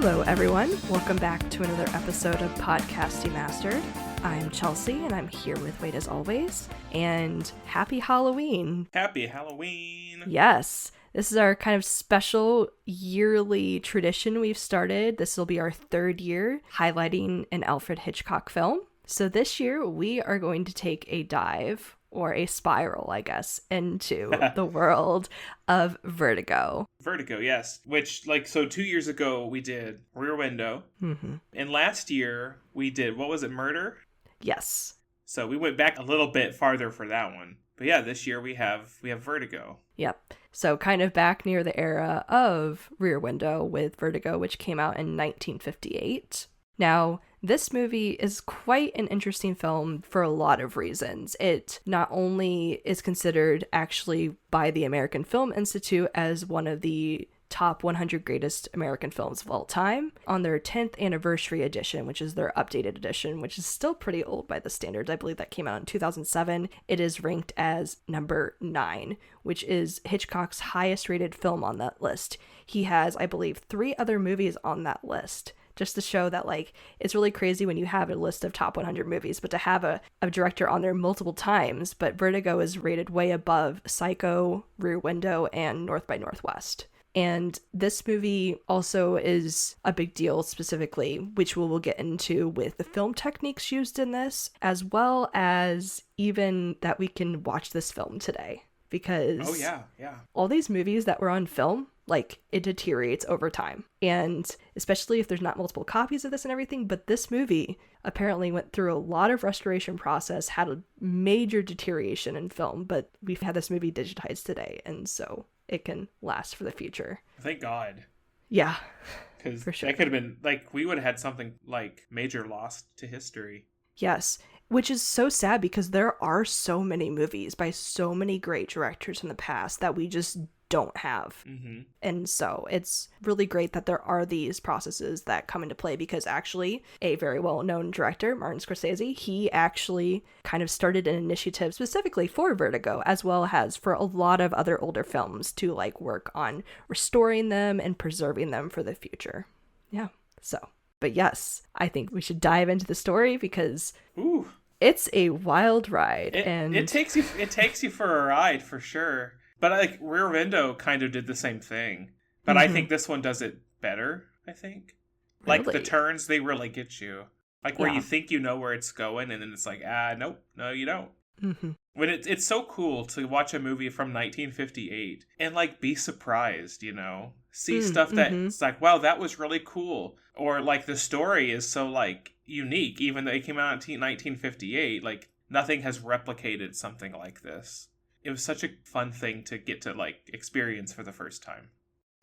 Hello, everyone. Welcome back to another episode of Podcast Demastered. I'm Chelsea, and I'm here with Wade as always. And happy Halloween. Happy Halloween. Yes. This is our kind of special yearly tradition we've started. This will be our third year highlighting an Alfred Hitchcock film. So this year, we are going to take a dive, or a spiral, I guess, into the world of Vertigo. Vertigo, yes. Which, so 2 years ago, we did Rear Window. Mm-hmm. And last year, we did, what was it, Murder? Yes. So we went back a little bit farther for that one. But yeah, this year we have Vertigo. Yep. So kind of back near the era of Rear Window with Vertigo, which came out in 1958. Now, this movie is quite an interesting film for a lot of reasons. It not only is considered actually by the American Film Institute as one of the top 100 greatest American films of all time on their 10th anniversary edition, which is their updated edition, which is still pretty old by the standards. I believe that came out in 2007. It is ranked as number 9, which is Hitchcock's highest rated film on that list. He has, I believe, 3 other movies on that list. Just to show that, it's really crazy when you have a list of top 100 movies, but to have a director on there multiple times. But Vertigo is rated way above Psycho, Rear Window, and North by Northwest. And this movie also is a big deal specifically, which we will get into with the film techniques used in this, as well as even that we can watch this film today. Because all these movies that were on film, it deteriorates over time. And especially if there's not multiple copies of this and everything, but this movie apparently went through a lot of restoration process, had a major deterioration in film, but we've had this movie digitized today, and so it can last for the future. Thank God. Yeah, because for sure. That could have been, we would have had something, major lost to history. Yes. Which is so sad because there are so many movies by so many great directors in the past that we just don't have. Mm-hmm. And so it's really great that there are these processes that come into play, because actually a very well-known director, Martin Scorsese, he actually kind of started an initiative specifically for Vertigo, as well as for a lot of other older films, to work on restoring them and preserving them for the future. Yeah. So, but yes, I think we should dive into the story because it's a wild ride. It takes you for a ride for sure. But Rear Window kind of did the same thing. But I think this one does it better, I think. Really? The turns, they really get you. Where you think you know where it's going, and then it's nope, no, you don't. Mm-hmm. When it's so cool to watch a movie from 1958 and be surprised, see stuff that's wow, that was really cool, or the story is so unique, even though it came out in 1958. Nothing has replicated something like this. It was such a fun thing to get to experience for the first time.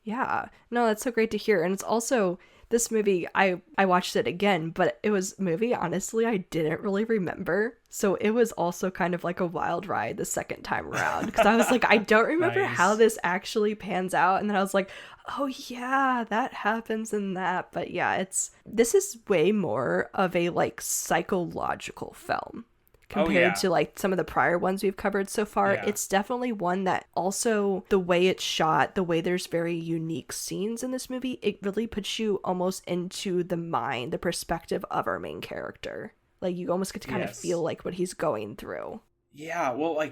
Yeah, no, that's so great to hear. And it's also, this movie, I watched it again, but it was a movie, honestly, I didn't really remember. So it was also kind of a wild ride the second time around. Because I was I don't remember how this actually pans out. And then I was oh yeah, that happens in that. But yeah, this is way more of a psychological film. Compared to some of the prior ones we've covered so far. Yeah. It's definitely one that also, the way it's shot, the way there's very unique scenes in this movie, it really puts you almost into the mind, the perspective of our main character. You almost get to kind of feel what he's going through. Yeah, well,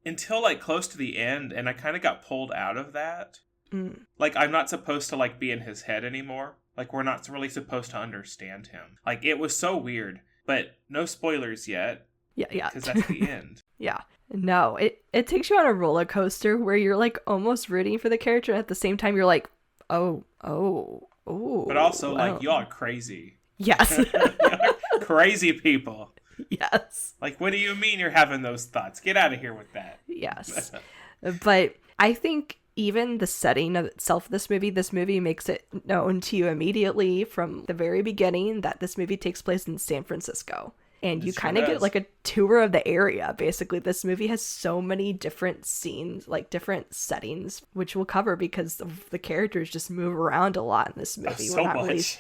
until close to the end, and I kind of got pulled out of that. Mm. I'm not supposed to be in his head anymore. We're not really supposed to understand him. It was so weird, but no spoilers yet. Yeah. Because that's the end. Yeah. No, it takes you on a roller coaster where you're almost rooting for the character, and at the same time you're oh. But also y'all are crazy. Yes. Y'all are crazy people. Yes. What do you mean you're having those thoughts? Get out of here with that. Yes. But I think even the setting of itself of this movie makes it known to you immediately from the very beginning that this movie takes place in San Francisco. And you kind of get a tour of the area. Basically, this movie has so many different scenes, different settings, which we'll cover because the characters just move around a lot in this movie. So much.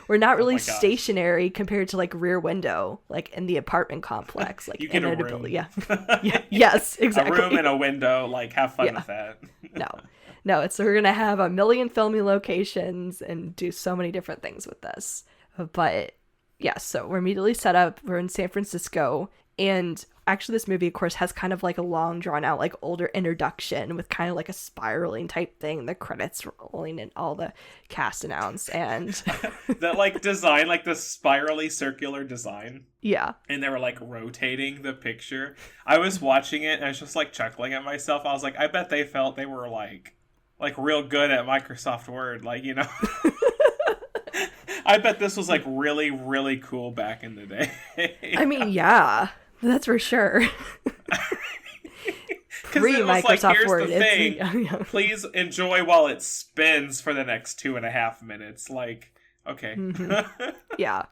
We're not really stationary compared to Rear Window, in the apartment complex, you get a room. Yeah. Yes, exactly. A room and a window. Have fun with that. No, it's we're gonna have a million filming locations and do so many different things with this. But yeah, so we're immediately set up. We're in San Francisco, and actually this movie, of course, has kind of like a long drawn out, like older introduction with kind of like a spiraling type thing, the credits rolling and all the cast announce and that like design, like the spirally circular design. Yeah. And they were like rotating the picture. I was watching it and I was just like chuckling at myself. I was like, I bet they felt they were like real good at Microsoft Word, like, you know. I bet this was like really, really cool back in the day. I mean, yeah, that's for sure. Pre-Microsoft like, Word. The thing. Please enjoy while it spins for the next 2.5 minutes. Like, okay. Mm-hmm. Yeah.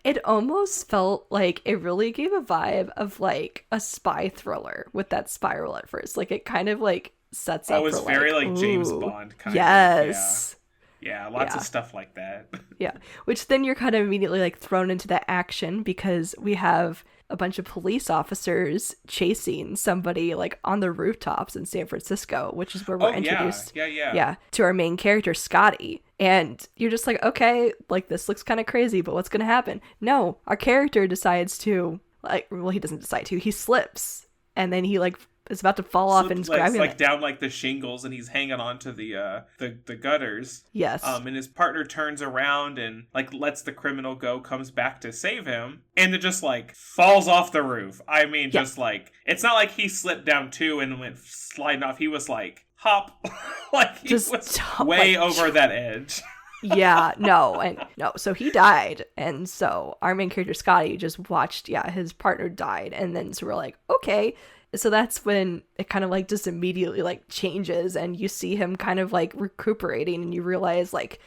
It almost felt like it really gave a vibe of like a spy thriller with that spiral at first. Like it kind of like sets up. Oh, it was very like James Bond kind of. Yes. Yeah, lots of stuff like that. Yeah, which then you're kind of immediately like thrown into that action because we have a bunch of police officers chasing somebody like on the rooftops in San Francisco, which is where we're introduced. Yeah, to our main character, Scotty. And you're just like, okay, like this looks kind of crazy, but what's going to happen? No, our character decides to, like, well, he doesn't decide to, he slips. And then he like is about to fall off and is grabbing like down like the shingles, and he's hanging on to the gutters. Yes. And his partner turns around and like lets the criminal go, comes back to save him, and it just like falls off the roof. I mean, just like it's not like he slipped down too and went sliding off. He was like hop, like he just was way like, over that edge. Yeah, no. So he died, and so our main character Scotty just watched. Yeah, his partner died, and then so we're like, okay. So that's when it kind of like just immediately like changes and you see him kind of like recuperating and you realize like,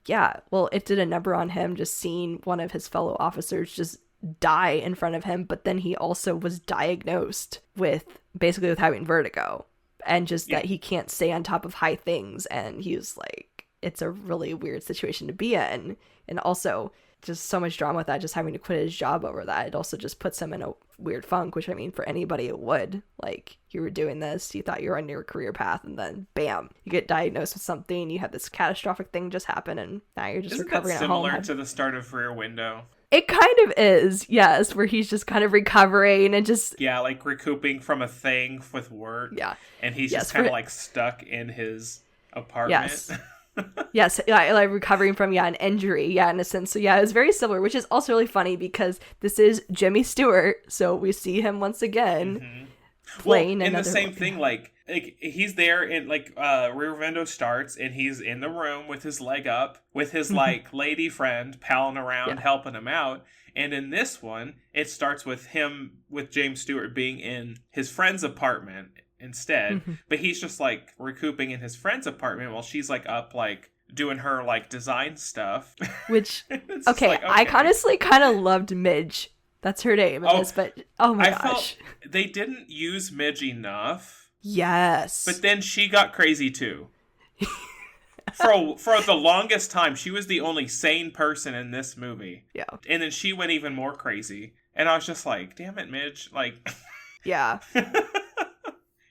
yeah, well, it did a number on him just seeing one of his fellow officers just die in front of him. But then he also was diagnosed with having vertigo and just that he can't stay on top of high things. And he was like, it's a really weird situation to be in. And also just so much drama with that, just having to quit his job over that. It also just puts him in a weird funk, which I mean, for anybody it would. Like, you were doing this, you thought you were on your career path, and then bam, you get diagnosed with something, you have this catastrophic thing just happen, and now you're just recovering at home. Similar to the start of Rear Window? It kind of is, yes, where he's just kind of recovering and just... Yeah, like recouping from a thing with work. Yeah. And he's just kind of like stuck in his apartment. Yes. Yes, like recovering from an injury, in a sense. So yeah, it's very similar, which is also really funny because this is Jimmy Stewart, so we see him once again playing in the same thing. Like he's there in like Rear Window starts, and he's in the room with his leg up, with his like lady friend palling around, helping him out. And in this one, it starts with James Stewart being in his friend's apartment instead, but he's just like recouping in his friend's apartment while she's like up like doing her like design stuff, which okay, I honestly kind of loved Midge, that's her name in this, but oh my gosh, felt they didn't use Midge enough. Yes, but then she got crazy too. For the longest time she was the only sane person in this movie, and then she went even more crazy, and I was just like, damn it, Midge, like yeah.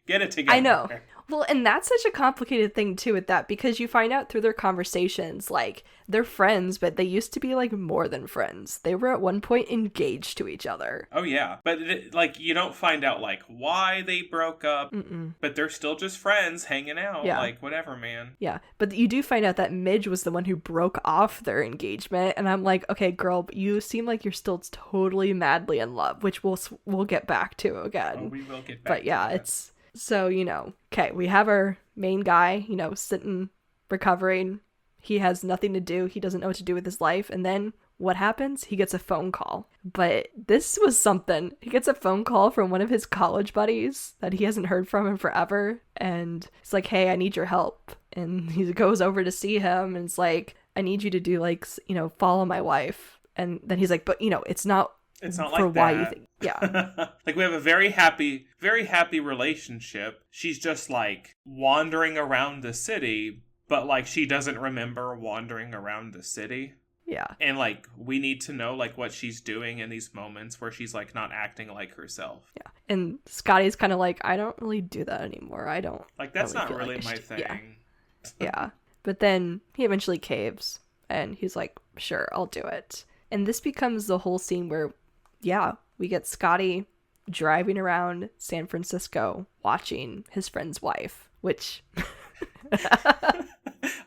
Get it together. I know. Well, and that's such a complicated thing, too, with that, because you find out through their conversations, like, they're friends, but they used to be, like, more than friends. They were at one point engaged to each other. Oh, yeah. But, like, you don't find out, like, why they broke up, but they're still just friends hanging out. Yeah. Like, whatever, man. Yeah. But you do find out that Midge was the one who broke off their engagement, and I'm like, okay, girl, but you seem like you're still totally madly in love, which we'll get back to again. Oh, we will get back to yeah, it's... So, okay, we have our main guy, sitting, recovering. He has nothing to do. He doesn't know what to do with his life. And then what happens? He gets a phone call. But this was something. He gets a phone call from one of his college buddies that he hasn't heard from in forever. And it's like, hey, I need your help. And he goes over to see him. And it's like, I need you to do, like, follow my wife. And then he's like, but, it's not like why that. You think, yeah. Like, we have a very happy relationship. She's just, like, wandering around the city, but, like, she doesn't remember wandering around the city. Yeah. And, like, we need to know, like, what she's doing in these moments where she's, like, not acting like herself. Yeah. And Scotty's kind of like, I don't really do that anymore. I don't like, that's really not really my thing. Yeah. Yeah. But then he eventually caves and he's like, sure, I'll do it. And this becomes the whole scene where, yeah, we get Scotty driving around San Francisco watching his friend's wife, which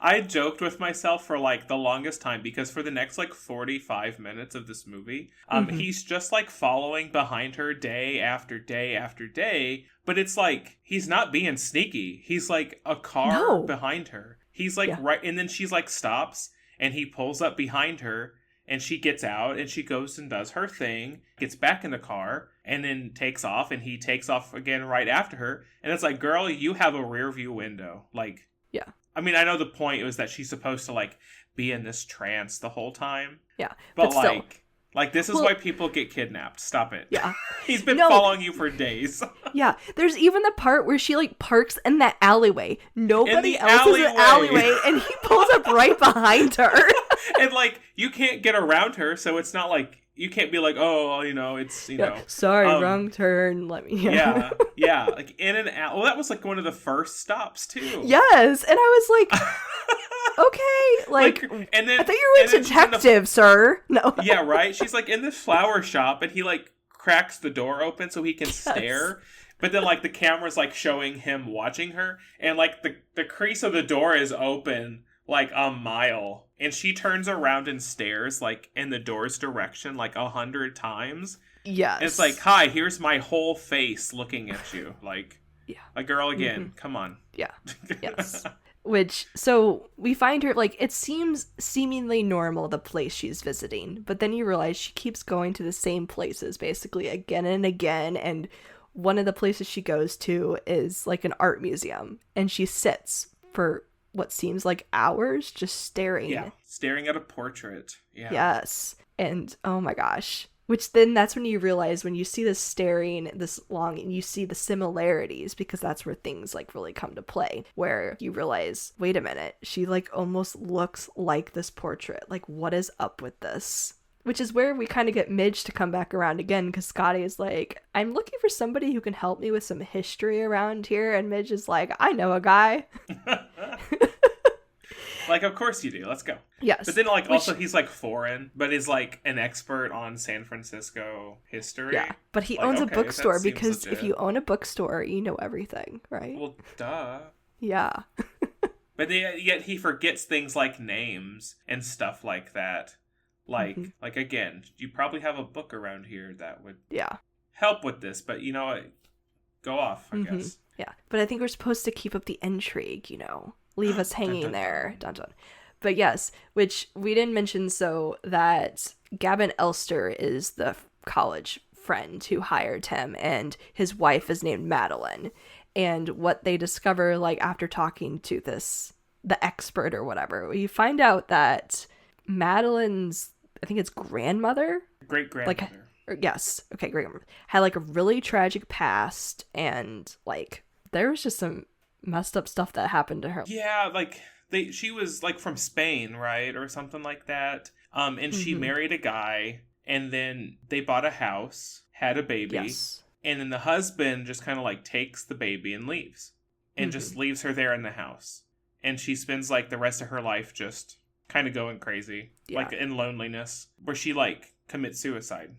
I joked with myself for like the longest time, because for the next like 45 minutes of this movie, he's just like following behind her day after day after day. But it's like, he's not being sneaky. He's like a car behind her. He's like right. And then she's like stops and he pulls up behind her and she gets out and she goes and does her thing, gets back in the car and then takes off, and he takes off again right after her. And it's like, girl, you have a rear view window. Like, yeah. I mean, I know the point was that she's supposed to like be in this trance the whole time. Yeah. But like this is why people get kidnapped. Stop it. Yeah. He's been following you for days. Yeah. There's even the part where she like parks in that alleyway. Nobody else is in the alleyway, and he pulls up right behind her. And like, you can't get around her, so it's not like, you can't be like, oh, you know, it's, you know. Sorry, wrong turn. Let me. Yeah. Yeah. Like in an well, that was like one of the first stops too. Yes, and I was like, okay, like and then I thought you were a detective, sir. No. Yeah, right. She's like in this flower shop, and he like cracks the door open so he can stare. But then like the camera's like showing him watching her, and like the crease of the door is open like a mile, and she turns around and stares like in the door's direction like 100 times. Yes. It's like, hi, here's my whole face looking at you. Like, a girl again. Come on. Yeah. Yes. So we find her, like, it seems seemingly normal, the place she's visiting, but then you realize she keeps going to the same places basically again and again, and one of the places she goes to is like an art museum, and she sits for what seems like hours just staring. Yeah, staring at a portrait. Yeah. Yes. And oh my gosh. Which then that's when you realize, when you see this staring this long and you see the similarities, because that's where things like really come to play, where you realize, wait a minute, she like almost looks like this portrait. Like, what is up with this? Which is where we kind of get Midge to come back around again, because Scotty is like, I'm looking for somebody who can help me with some history around here. And Midge is like, I know a guy. Like, of course you do. Let's go. Yes. But then, like, also he's, like, foreign, but is, like, an expert on San Francisco history. Yeah, but he owns a bookstore, because if you own a bookstore, you know everything, right? Well, duh. Yeah. But yet he forgets things like names and stuff like that. Like, like again, you probably have a book around here that would help with this, but, you know, go off, I guess. Yeah, but I think we're supposed to keep up the intrigue, you know? Leave us hanging there. Dun, dun. But yes, which we didn't mention, so that Gavin Elster is the college friend who hired him, and his wife is named Madeline. And what they discover, like, after talking to the expert or whatever, we find out that Madeline's, I think it's grandmother? Great-grandmother. Yes. Okay, great-grandmother. Had, like, a really tragic past, and, like, there was just some messed up stuff that happened to her. Yeah, like she was like from Spain, right, or something like that. And she married a guy, and then they bought a house, had a baby, and then the husband just kind of like takes the baby and leaves, and just leaves her there in the house, and she spends like the rest of her life just kind of going crazy, like in loneliness, where she like commits suicide.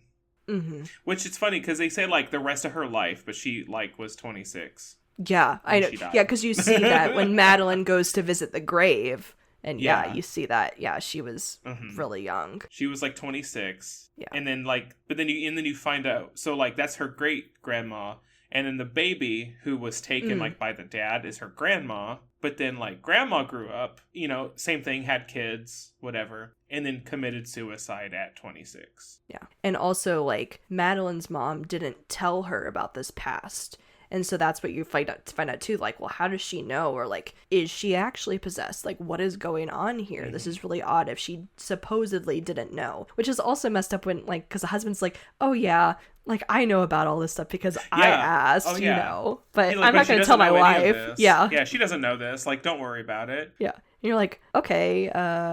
Which it's funny because they say like the rest of her life, but she like was 26. Yeah, I know. Yeah, because you see that when Madeline goes to visit the grave, and you see that. Yeah, she was really young. She was like 26. Yeah, and then like, but then you find out. So like, that's her great grandma, and then the baby who was taken like by the dad is her grandma. But then like, grandma grew up, you know, same thing, had kids, whatever, and then committed suicide at 26. Yeah, and also like, Madeline's mom didn't tell her about this past. And so that's what you find out too, like, well, how does she know? Or like, is she actually possessed? Like, what is going on here? This is really odd if she supposedly didn't know. Which is also messed up when, like, because the husband's like, oh yeah, like, I know about all this stuff because I asked, you know. But I'm not going to tell my wife. Yeah. Yeah, she doesn't know this. Like, don't worry about it. Yeah. And you're like, okay,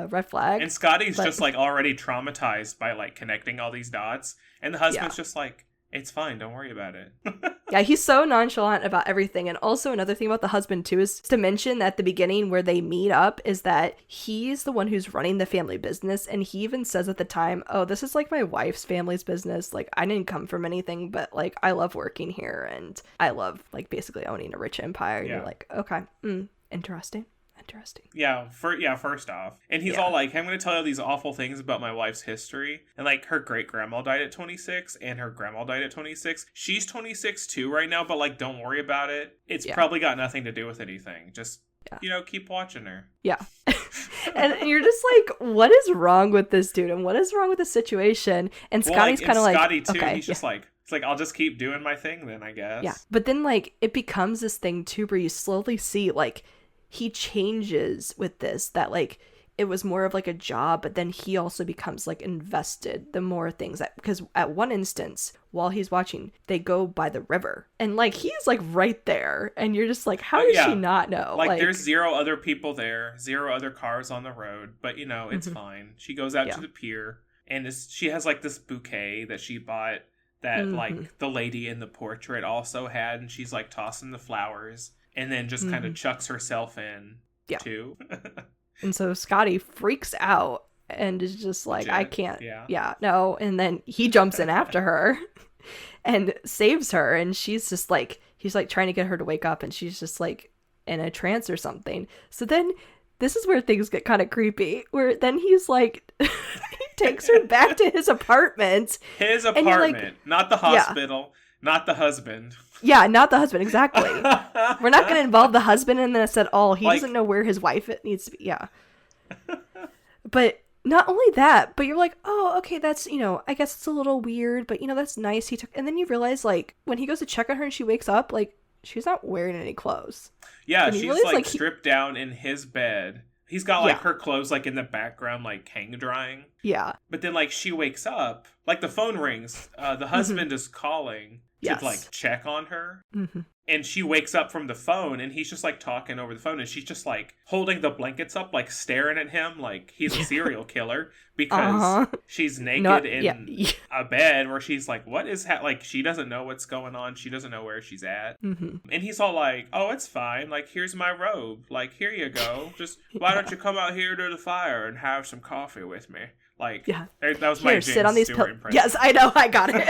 red flag. And Scotty's just, like, already traumatized by, like, connecting all these dots. And the husband's just like, it's fine, don't worry about it. Yeah, he's so nonchalant about everything. And also another thing about the husband too is to mention that at the beginning where they meet up is that he's the one who's running the family business. And he even says at the time, oh, this is like my wife's family's business. Like, I didn't come from anything, but like, I love working here and I love like basically owning a rich empire. And you're like, okay, interesting. First off. And he's all like, I'm going to tell you these awful things about my wife's history. And like, her great-grandma died at 26 and her grandma died at 26. She's 26 too right now, but like, don't worry about it. It's probably got nothing to do with anything. Just, keep watching her. Yeah. And you're just like, what is wrong with this dude? And what is wrong with the situation? And Scotty's kind of like, Scotty too, okay, he's just like, it's like, I'll just keep doing my thing then, I guess. Yeah. But then like, it becomes this thing too where you slowly see like, he changes with this, that like it was more of like a job, but then he also becomes like invested the more things that, because at one instance while he's watching, they go by the river and like he's like right there and you're just like, how does she not know? Like there's 0 other people there, 0 other cars on the road, but it's fine. She goes out to the pier and she has like this bouquet that she bought that like the lady in the portrait also had, and she's like tossing the flowers. And then just kind of chucks herself in, too. And so Scotty freaks out and is just like, I can't. No. And then he jumps in after her and saves her. And she's just like, he's like trying to get her to wake up. And she's just like in a trance or something. So then this is where things get kind of creepy. Where then he's like, he takes her back to his apartment. His apartment, like, not the hospital. Not the husband. Yeah, not the husband, exactly. We're not going to involve the husband in this at all. He doesn't know where his wife needs to be. Yeah. But not only that, but you're like, oh, okay, that's, I guess it's a little weird, but, that's nice. And then you realize, like, when he goes to check on her and she wakes up, like, she's not wearing any clothes. Yeah, she's, like stripped down in his bed. He's got, like, her clothes, like, in the background, like, hang drying. Yeah. But then, like, she wakes up. Like, the phone rings. The husband is calling to, like, check on her. And she wakes up from the phone, and he's just, like, talking over the phone. And she's just, like, holding the blankets up, like, staring at him like he's a serial killer. Because she's naked in a bed where she's like, what is like, she doesn't know what's going on. She doesn't know where she's at. And he's all like, oh, it's fine. Like, here's my robe. Like, here you go. Just, why don't you come out here to the fire and have some coffee with me? Like, that was my James sit on these Stewart impression. Yes, I know. I got it.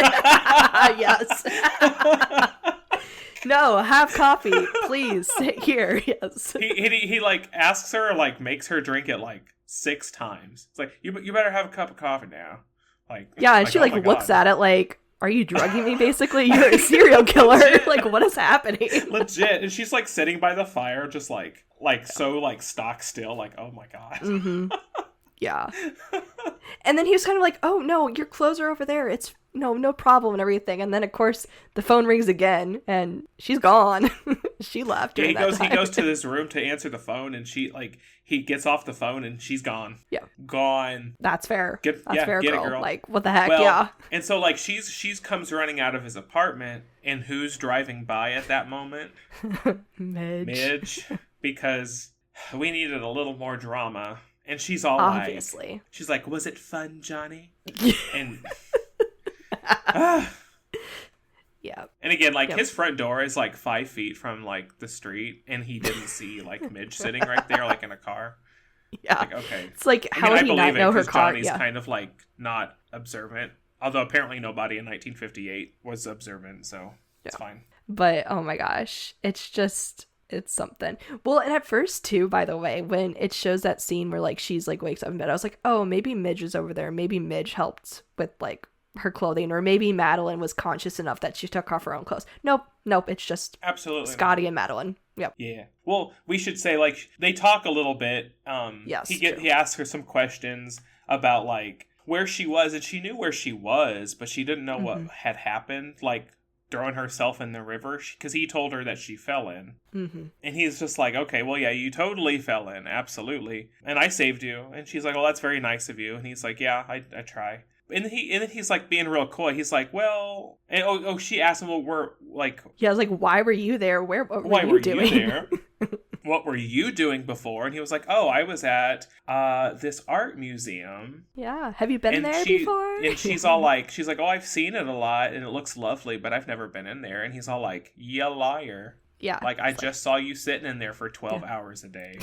Yes. No, have coffee, please. Sit here. Yes. He like asks her, like makes her drink it like 6 times. It's like, you better have a cup of coffee now. Like, yeah, and she like looks at it like, are you drugging me? Basically, you're a serial killer. Like, what is happening? Legit. And she's like sitting by the fire, just like so like stock still. Like, oh my god. Yeah. And then he was kind of like, oh no, your clothes are over there. It's no problem and everything. And then of course the phone rings again and she's gone. She left. Yeah, he goes to this room to answer the phone, and he gets off the phone and she's gone. Yeah. Gone. That's fair. That's fair, get girl. It, girl. Like, what the heck? Well, yeah. And so like she's comes running out of his apartment, and who's driving by at that moment? Midge. Because we needed a little more drama. And she's all obviously. Like, she's like, was it fun, Johnny? And yeah. And again, like his front door is like 5 feet from like the street, and he didn't see like Midge sitting right there, like in a car. Yeah. Like, okay. It's like, how would he not know her car? Johnny's kind of like not observant, although apparently nobody in 1958 was observant, so it's fine. But oh my gosh, it's something. Well, and at first too, by the way, when it shows that scene where like she's like wakes up in bed, I was like, oh, maybe Midge is over there. Maybe Midge helped with like her clothing, or maybe Madeline was conscious enough that she took off her own clothes. Nope. It's just absolutely Scotty and Madeline. Yep. Yeah. Well, we should say like they talk a little bit. Yes. He asks her some questions about like where she was, and she knew where she was, but she didn't know what had happened. Like, throwing herself in the river, because he told her that she fell in. And he's just like, okay, well, yeah, you totally fell in, absolutely, and I saved you. And she's like, well, that's very nice of you. And he's like, yeah, I try. And then he's like being real coy. He's like, well, and she asked him, well, we're like, yeah, I was like, why were you there? What were you doing? You there? what were you doing before? And he was like, oh, I was at this art museum. Yeah. Have you been there before? And she's like, oh, I've seen it a lot and it looks lovely, but I've never been in there. And he's all like, you liar. Yeah. Like, I just saw you sitting in there for 12 hours a day.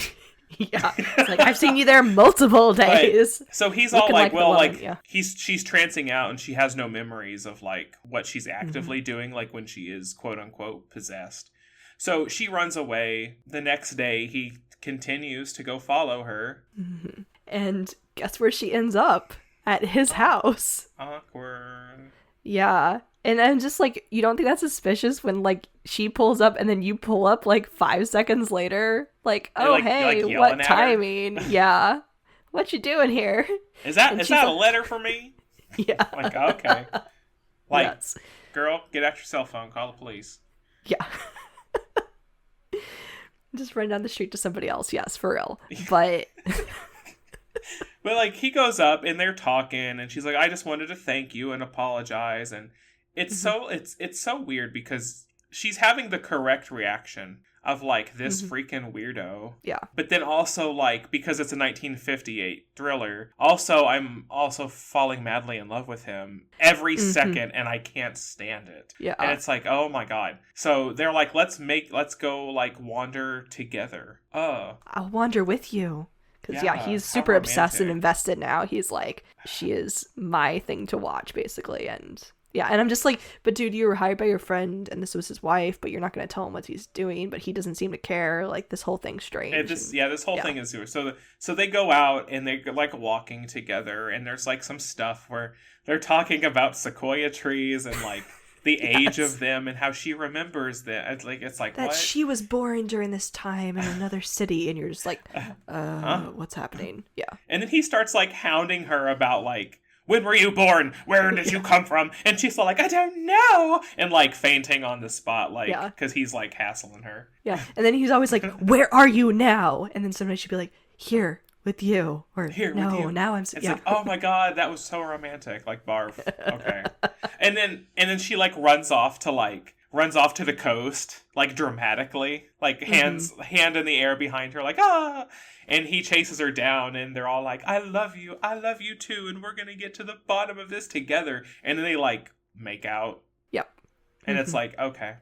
Yeah. It's like, I've seen you there multiple days. But, so he's all like, well, like, she's trancing out and she has no memories of, like, what she's actively doing, like, when she is, quote unquote, possessed. So she runs away. The next day, he continues to go follow her. Mm-hmm. And guess where she ends up? At his house. Awkward. Yeah. And I'm just like, you don't think that's suspicious when, like, she pulls up and then you pull up, like, 5 seconds later? Like, oh, like, hey, what timing? Yeah. What you doing here? Is that a letter for me? Yeah. Like, okay. Like, yes. Girl, get out your cell phone. Call the police. Yeah. Just run down the street to somebody else. Yes, for real. But... But, like, he goes up and they're talking and she's like, I just wanted to thank you and apologize. And it's it's so weird because she's having the correct reaction of, like, this freaking weirdo. Yeah. But then also, like, because it's a 1958 thriller, also, I'm also falling madly in love with him every second, and I can't stand it. Yeah. And it's like, oh my God. So they're like, let's go, like, wander together. I'll wander with you. Because, he's super obsessed and invested now. He's like, she is my thing to watch, basically. And... yeah, and I'm just like, but dude, you were hired by your friend, and this was his wife, but you're not going to tell him what he's doing, but he doesn't seem to care. Like, this whole thing's strange. This whole thing is weird. So they go out, and they're, like, walking together, and there's, like, some stuff where they're talking about sequoia trees and, like, the age of them and how she remembers that. It's like that what? She was born during this time in another city, and you're just like, what's happening? Yeah. And then he starts, like, hounding her about, like, when were you born? Where did you come from? And she's like, I don't know. And, like, fainting on the spot, like, because he's, like, hassling her. Yeah. And then he's always like, where are you now? And then sometimes she'd be like, here with you. Or, here no, with you. now I'm... It's like, oh my God, that was so romantic. Like, barf. Okay. And then she, like, runs off to the coast, like, dramatically. Like, hand in the air behind her, like, ah! And he chases her down, and they're all like, I love you too, and we're gonna get to the bottom of this together. And then they, like, make out. Yep. And it's like, okay.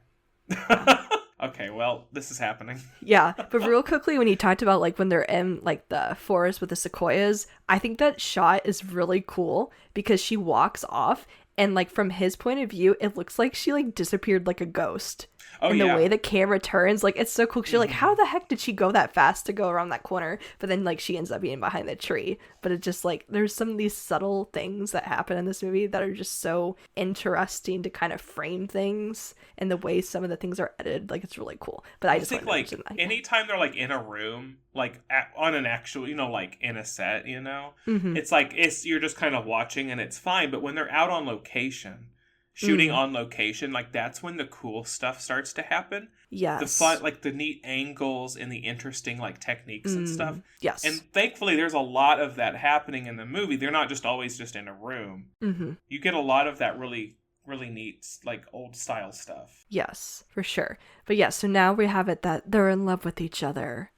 Okay, well, this is happening. Yeah, but real quickly, when you talked about, like, when they're in, like, the forest with the sequoias, I think that shot is really cool, because she walks off, and, like, from his point of view, it looks like she, like, disappeared like a ghost. And the way the camera turns, like, it's so cool. She's like, how the heck did she go that fast to go around that corner? But then, like, she ends up being behind the tree. But it's just, like, there's some of these subtle things that happen in this movie that are just so interesting to kind of frame things. And the way some of the things are edited, like, it's really cool. But I just think, like, anytime they're, like, in a room, like, on an actual, you know, like, in a set, you know? It's like, you're just kind of watching and it's fine. But when they're out on location... shooting on location, like, that's when the cool stuff starts to happen. Yes. The fun, like, the neat angles and the interesting, like, techniques and stuff. Yes. And thankfully, there's a lot of that happening in the movie. They're not just always just in a room. You get a lot of that really, really neat, like, old style stuff. Yes, for sure. But yeah, so now we have it that they're in love with each other.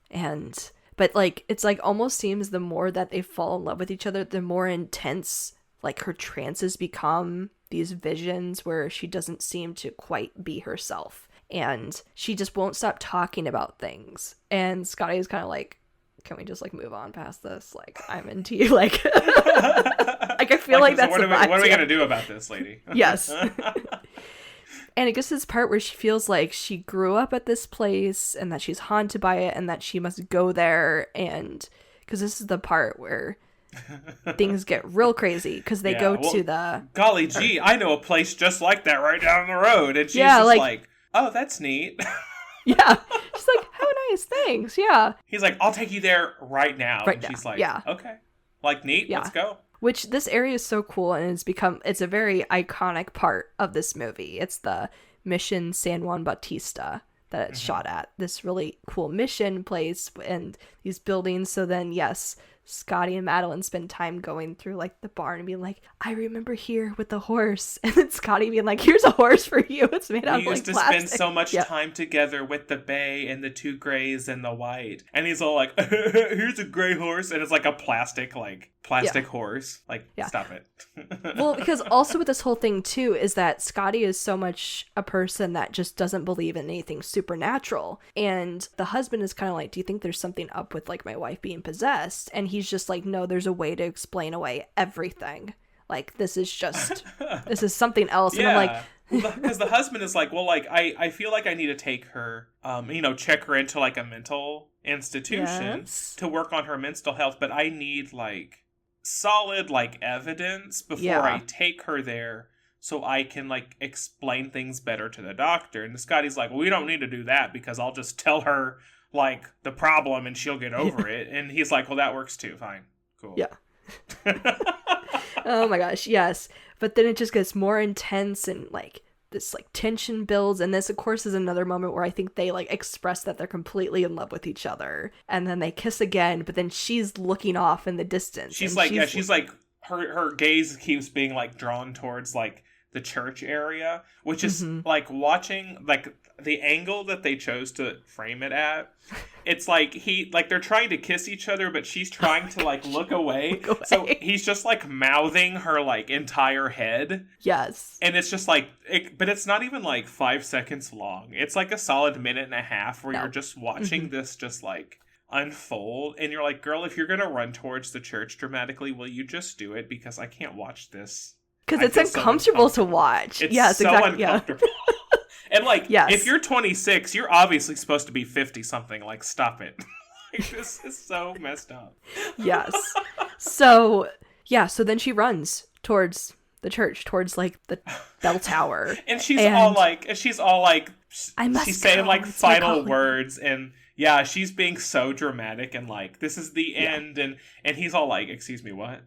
But, like, it's, like, almost seems the more that they fall in love with each other, the more intense, like, her trances become... these visions where she doesn't seem to quite be herself, and she just won't stop talking about things. And Scotty is kind of like, can we just, like, move on past this? Like, I'm into you. Like, like, I feel like that's what are we gonna do about this, lady? Yes. And it gets to this part where she feels like she grew up at this place and that she's haunted by it and that she must go there. And because this is the part where things get real crazy, because they go to the... golly gee, I know a place just like that right down the road. And she's just like, oh, that's neat. Yeah. She's like, how nice, thanks, yeah. He's like, I'll take you there right now. She's like, okay. Like, neat, let's go. Which, this area is so cool, and it's a very iconic part of this movie. It's the Mission San Juan Bautista that it's shot at. This really cool mission place and these buildings. So then, yes, Scotty and Madeline spend time going through like the barn and being like, I remember here with the horse. And then Scotty being like, here's a horse for you. It's made out of like plastic. We used to spend so much time together with the bay and the two grays and the white. And he's all like, here's a gray horse. And it's like a plastic horse. Like, stop it. Well, because also with this whole thing too is that Scotty is so much a person that just doesn't believe in anything supernatural. And the husband is kind of like, do you think there's something up with like my wife being possessed? And he's just like, no, there's a way to explain away everything. Like, this is something else. And I'm like, because the husband is like, well, like, I feel like I need to take her, check her into like a mental institution to work on her mental health. But I need like solid like evidence before I take her there so I can like explain things better to the doctor. And Scotty's like, well, we don't need to do that because I'll just tell her like the problem and she'll get over it. And he's like, well, that works too. Fine. Cool. Yeah. Oh my gosh, yes. But then it just gets more intense and like this like tension builds, and this of course is another moment where I think they like express that they're completely in love with each other, and then they kiss again, but then she's looking off in the distance. She's like her gaze keeps being like drawn towards like the church area, which is like watching like the angle that they chose to frame it at. It's like they're trying to kiss each other, but she's trying to like look away. So he's just like mouthing her like entire head. Yes. And it's just like, but it's not even like 5 seconds long. It's like a solid minute and a half where you're just watching this just like unfold. And you're like, girl, if you're going to run towards the church dramatically, will you just do it? Because I can't watch this. Because it's uncomfortable to watch. It's so uncomfortable. And, like, if you're 26, you're obviously supposed to be 50-something. Like, stop it. Like, this is so messed up. Yes. So then she runs towards the church, towards, like, the bell tower. And she's all like, she's saying, like, final words. And, yeah, she's being so dramatic and, like, this is the end. And he's all like, excuse me, what?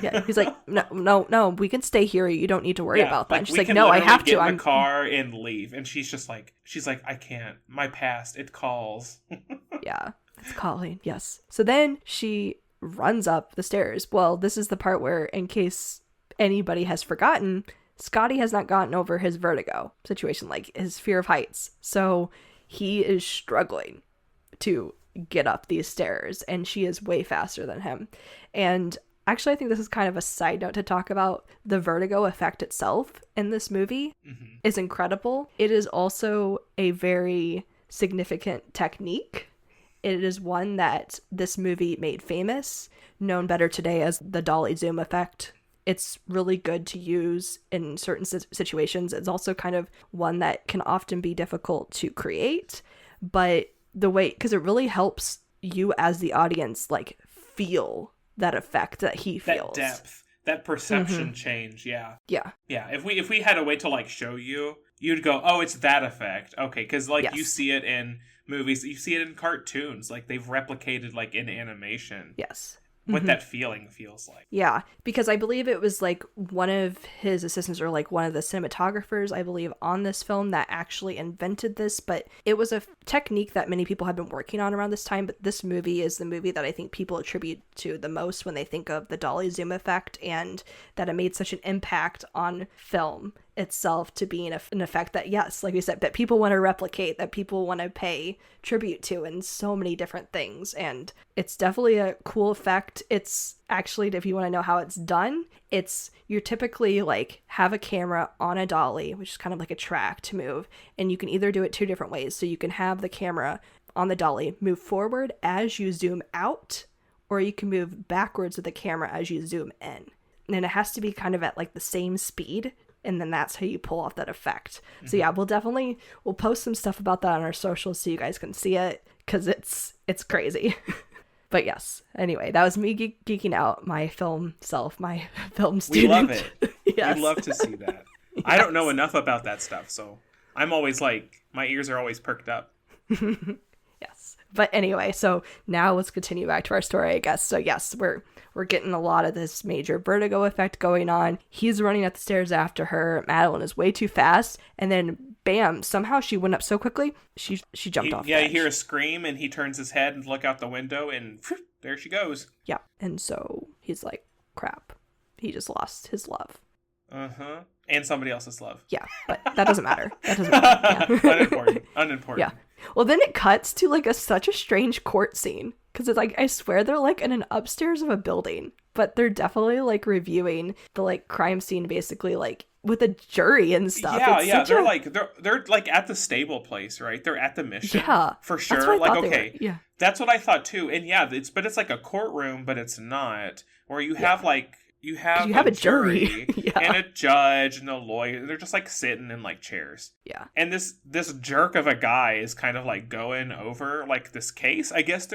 Yeah, he's like, no, we can stay here. You don't need to worry about that. And she's like, no, I have to. Get in the car and leave. And she's like, I can't. My past, it calls. Yeah, it's calling. Yes. So then she runs up the stairs. Well, this is the part where, in case anybody has forgotten, Scotty has not gotten over his vertigo situation, like his fear of heights. So he is struggling to get up these stairs, and she is way faster than him. And actually, I think this is kind of a side note to talk about. The vertigo effect itself in this movie is incredible. It is also a very significant technique. It is one that this movie made famous, known better today as the dolly zoom effect. It's really good to use in certain situations. It's also kind of one that can often be difficult to create, but the way, because it really helps you as the audience like feel that effect that he feels. That depth, that perception change, yeah. Yeah. Yeah, if we had a way to like show you, you'd go, oh, it's that effect. Okay, because like you see it in movies, you see it in cartoons, like they've replicated like in animation. Yes. What that feeling feels like. Yeah, because I believe it was like one of his assistants or like one of the cinematographers, I believe, on this film that actually invented this, but it was a technique that many people have been working on around this time, but this movie is the movie that I think people attribute to the most when they think of the dolly zoom effect, and that it made such an impact on film itself to being an effect that, yes, like we said, that people want to replicate, that people want to pay tribute to in so many different things. And it's definitely a cool effect. It's actually, if you want to know how it's done, you're typically like have a camera on a dolly, which is kind of like a track to move, and you can either do it 2 different ways. So you can have the camera on the dolly move forward as you zoom out, or you can move backwards with the camera as you zoom in. And it has to be kind of at like the same speed, and then that's how you pull off that effect. So yeah, we'll post some stuff about that on our socials so you guys can see it, because it's crazy. But yes, anyway, that was me geeking out, my film self, my film student. We love it. Yes. We love to see that. Yes. I don't know enough about that stuff, so I'm always like, my ears are always perked up. Yes. But anyway, so now let's continue back to our story, I guess. So yes, we're getting a lot of this major vertigo effect going on. He's running up the stairs after her. Madeline is way too fast, and then bam, somehow she went up so quickly, she jumped off. Yeah, you hear a scream, and he turns his head and look out the window, and whew, there she goes. Yeah, and so he's like, crap, he just lost his love. Uh-huh. And somebody else's love. Yeah, but that doesn't matter. That doesn't matter. Yeah. Unimportant. Yeah. Well, then it cuts to like such a strange court scene, because it's like, I swear they're like in an upstairs of a building, but they're definitely like reviewing the like crime scene, basically, like with a jury and stuff. Yeah, they're like at the stable place, right? They're at the mission. Yeah, for sure. That's what I like, thought okay, they were. Yeah, that's what I thought too. And yeah, it's like a courtroom, but it's not. Where you have you have a jury yeah. and a judge and a lawyer. They're just like sitting in like chairs. Yeah. And this jerk of a guy is kind of like going over like this case. I guess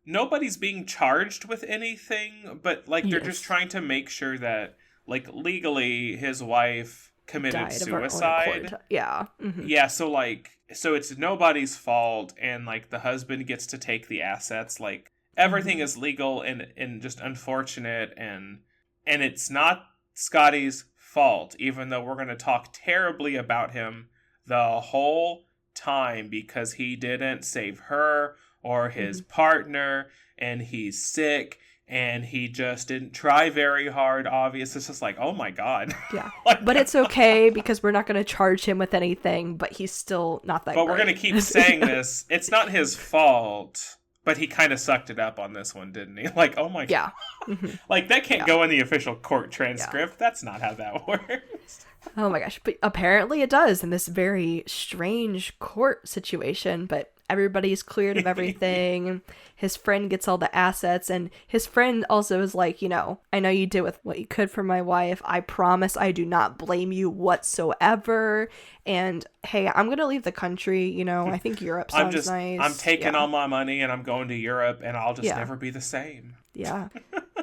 nobody's being charged with anything, but like they're just trying to make sure that like legally his wife committed suicide. Yeah. Mm-hmm. Yeah, so it's nobody's fault, and like the husband gets to take the assets. Like everything is legal and just unfortunate, and it's not Scotty's fault, even though we're going to talk terribly about him the whole time because he didn't save her or his partner, and he's sick, and he just didn't try very hard, obviously. It's just like, oh my God. Yeah. But it's okay because we're not going to charge him with anything, but he's still not that But great. We're going to keep saying this. It's not his fault, but he kind of sucked it up on this one, didn't he? Like, oh my God. Yeah. Mm-hmm. Like, that can't go in the official court transcript. Yeah. That's not how that works. Oh my gosh. But apparently it does in this very strange court situation, but everybody's cleared of everything. His friend gets all the assets, and his friend also is like, I know you did with what you could for my wife. I promise I do not blame you whatsoever. And hey, I'm going to leave the country. I think Europe sounds nice. I'm taking all my money and I'm going to Europe, and I'll just never be the same. Yeah.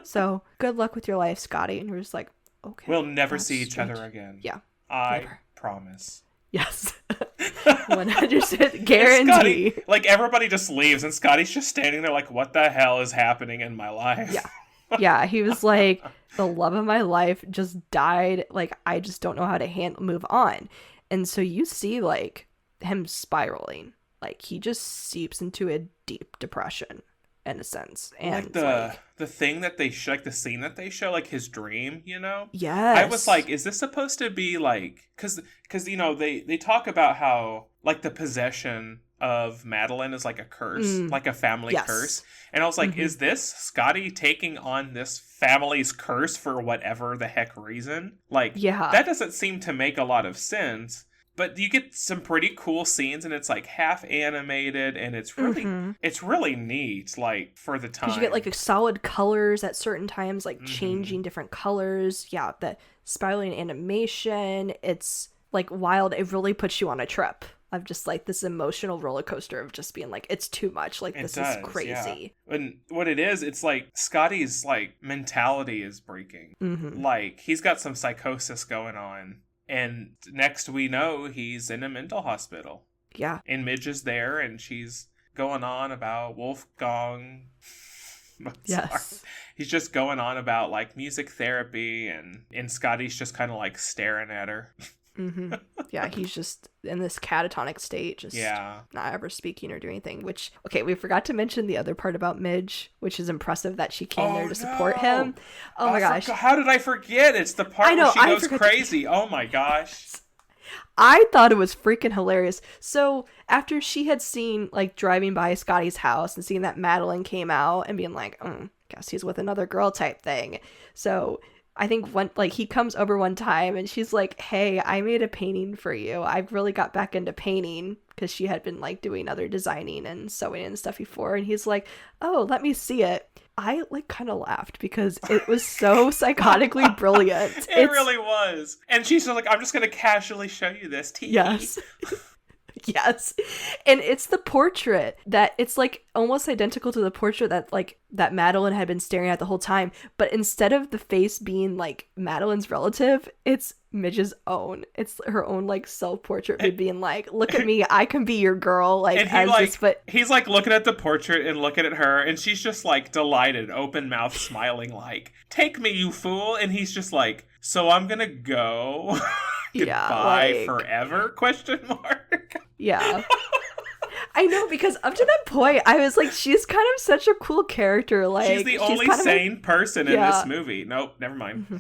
So good luck with your life, Scotty. And we're just like, okay. We'll never see each other again. Yeah. I promise. Yes. 100% guarantee. Scotty, like, everybody just leaves, and Scotty's just standing there like, what the hell is happening in my life? Yeah. Yeah, he was like, the love of my life just died. Like, I just don't know how to move on. And so you see, like, him spiraling. Like, he just seeps into a deep depression, in a sense. And like the thing that they show, like the scene that they show, like his dream, Yes. I was like, is this supposed to be like, because they talk about how like the possession of Madeline is like a curse, like a family curse. And I was like, is this Scotty taking on this family's curse for whatever the heck reason? Like, that doesn't seem to make a lot of sense. But you get some pretty cool scenes, and it's like half animated, and it's really neat, like, for the time. Because you get like solid colors at certain times, like changing different colors. Yeah, the spiraling animation, it's like wild. It really puts you on a trip of just like this emotional roller coaster of just being like, it's too much. Like, this is crazy. Yeah. And what it is, it's like Scotty's like mentality is breaking. Like, he's got some psychosis going on. And next we know he's in a mental hospital. Yeah. And Midge is there, and she's going on about Wolfgang. Yes. He's just going on about like music therapy, and Scotty's just kind of like staring at her. Yeah, he's just in this catatonic state, just not ever speaking or doing anything. Which, okay, we forgot to mention the other part about Midge, which is impressive that she came there to support him. Oh my gosh. How did I forget? It's the part where she goes crazy. Oh my gosh. I thought it was freaking hilarious. So after she had seen, like, driving by Scotty's house and seeing that Madeline came out and being like, guess he's with another girl type thing. So I think he comes over one time and she's like, hey, I made a painting for you. I've really got back into painting because she had been like doing other designing and sewing and stuff before. And he's like, oh, let me see it. I like kind of laughed because it was so psychotically brilliant. It really was. And she's like, I'm just going to casually show you this. Yes. Yes. And it's the portrait that it's like almost identical to the portrait that like that Madeline had been staring at the whole time. But instead of the face being like Madeline's relative, it's Midge's own. It's her own like self-portrait being like, look at me, I can be your girl. Like, and as like, this, but he's like looking at the portrait and looking at her, and she's just like delighted, open mouth, smiling, like, take me, you fool. And he's just like, so I'm gonna go. Goodbye, like, forever? Question mark. Yeah. I know, because up to that point, I was like, she's kind of such a cool character. Like, she's the only sane person in this movie. Nope, never mind. Mm-hmm.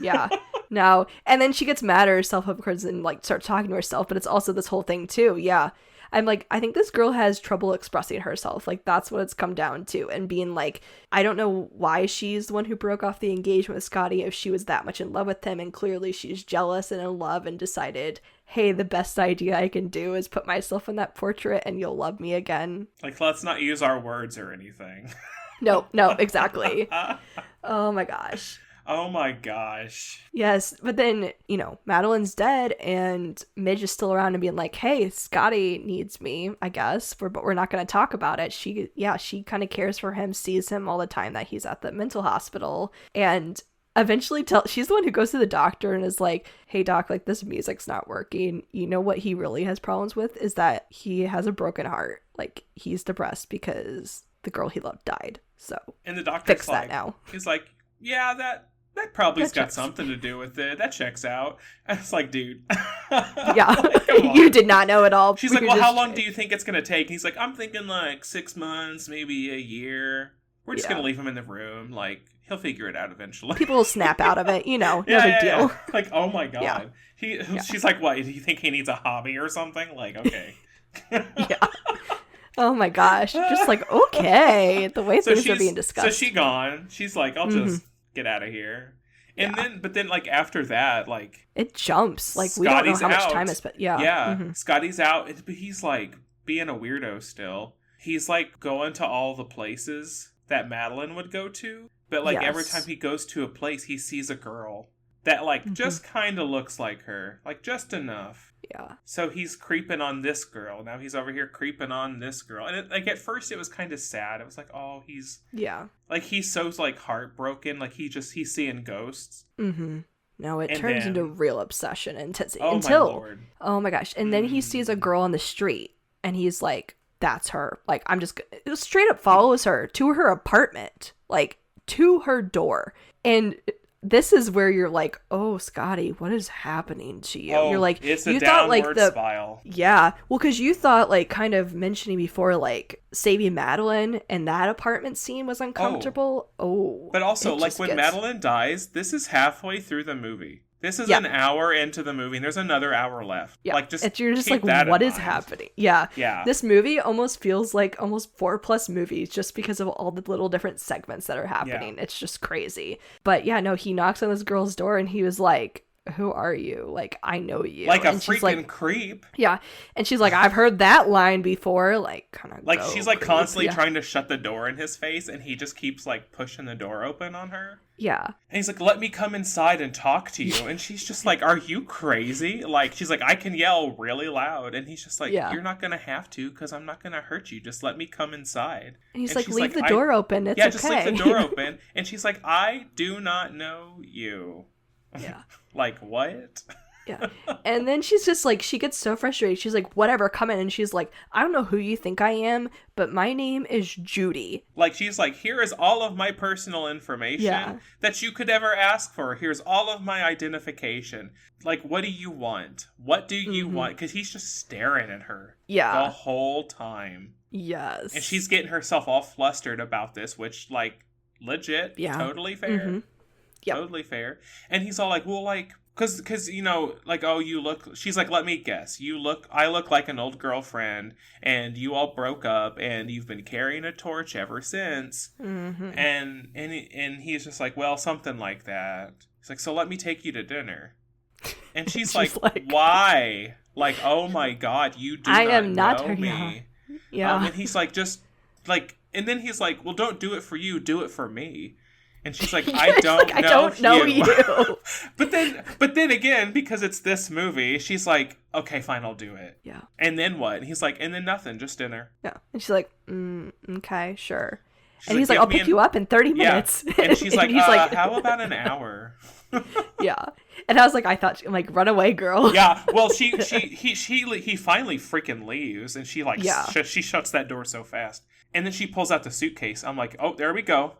Yeah, no. And then she gets mad at herself, of course, and like starts talking to herself. But it's also this whole thing too. Yeah, I'm like, I think this girl has trouble expressing herself. Like, that's what it's come down to. And being like, I don't know why she's the one who broke off the engagement with Scotty if she was that much in love with him. And clearly she's jealous and in love and decided, hey, the best idea I can do is put myself in that portrait and you'll love me again. Like, let's not use our words or anything. No, exactly. Oh my gosh. Oh my gosh. Yes, but then, you know, Madeline's dead and Midge is still around and being like, hey, Scotty needs me, I guess, but we're not going to talk about it. She kind of cares for him, sees him all the time that he's at the mental hospital, and eventually she's the one who goes to the doctor and is like, hey, doc, like, this music's not working. You know what he really has problems with is that he has a broken heart. Like, he's depressed because the girl he loved died. So, and the doctor's fix like, that now. He's like, yeah, that probably's got something to do with it. That checks out. And it's like, dude. Yeah. Like, you did not know at all. She's like, well, how long do you think it's going to take? He's like, I'm thinking like 6 months, maybe a year. We're just going to leave him in the room. Like, he'll figure it out eventually. People will snap out of it, you know. No big deal. Like, oh my God. Yeah. She's like, what? Do you think he needs a hobby or something? Like, okay. Yeah. Oh my gosh. Just like, okay. The way things are being discussed. So she's gone. She's like, I'll just get out of here. And then like after that, like, it jumps. Like, we don't know how much time has spent. Yeah. Scotty's out, but he's like being a weirdo still. He's like going to all the places that Madeline would go to, but like every time he goes to a place, he sees a girl that like just kind of looks like her, like just enough. Yeah. So he's creeping on this girl. Now he's over here creeping on this girl. And like at first it was kind of sad. It was like, oh, he's like, he's so like heartbroken. Like he's seeing ghosts. Mm-hmm. No, it turns into real obsession intensity oh my gosh. And then he sees a girl on the street and he's like, that's her. Like, I'm just straight up follows her to her apartment, like to her door. And this is where you're like, oh, Scotty, what is happening to you? You're like, it's a downward spiral. Yeah. Well, because you thought, like, kind of mentioning before, like, saving Madeline and that apartment scene was uncomfortable. But also, like, when Madeline dies, this is halfway through the movie. This is an hour into the movie, and there's another hour left. Yeah. Like, you're just like, what is happening? Yeah. Yeah. This movie almost feels like almost 4+ movies just because of all the little different segments that are happening. Yeah. It's just crazy. But yeah, no, he knocks on this girl's door, and he was like, who are you? Like, I know you. Like a freaking creep. Yeah. And she's like, I've heard that line before. Like, kind of like, she's like constantly trying to shut the door in his face, and he just keeps like pushing the door open on her. Yeah. And he's like, let me come inside and talk to you. And she's just like, are you crazy? Like, she's like, I can yell really loud. And he's just like, you're not going to have to, because I'm not going to hurt you. Just let me come inside. And he's like, leave the door open. It's okay. Yeah, just leave the door open. And she's like, I do not know you. Yeah. Like, what? Yeah. And then she's just like, she gets so frustrated. She's like, whatever, come in. And she's like, I don't know who you think I am, but my name is Judy. Like, she's like, here is all of my personal information that you could ever ask for. Here's all of my identification. Like, what do you want? What do you want? Because he's just staring at her the whole time. Yes. And she's getting herself all flustered about this, which, like, legit, totally fair. Mm-hmm. Yep. Totally fair. And he's all like, well, like, because, you know, like, oh, you look, she's like, let me guess. I look like an old girlfriend, and you all broke up, and you've been carrying a torch ever since. Mm-hmm. And he's just like, well, something like that. He's like, so let me take you to dinner. And she's like, why? Like, oh my God, you do not know me. Yeah. And he's like, just, like, and then he's like, well, don't do it for you, do it for me. And she's like, I don't know you. but then again, because it's this movie, she's like, okay, fine, I'll do it. Yeah. And then what? And he's like, and then nothing, just dinner. Yeah. And she's like, okay, sure. She's and he's like, I'll pick you up in 30 minutes. Yeah. And she's like, how about an hour? Yeah. And I was like, I'm like, run away, girl. Yeah. Well, he finally freaking leaves, and she like, she shuts that door so fast. And then she pulls out the suitcase. I'm like, oh, there we go.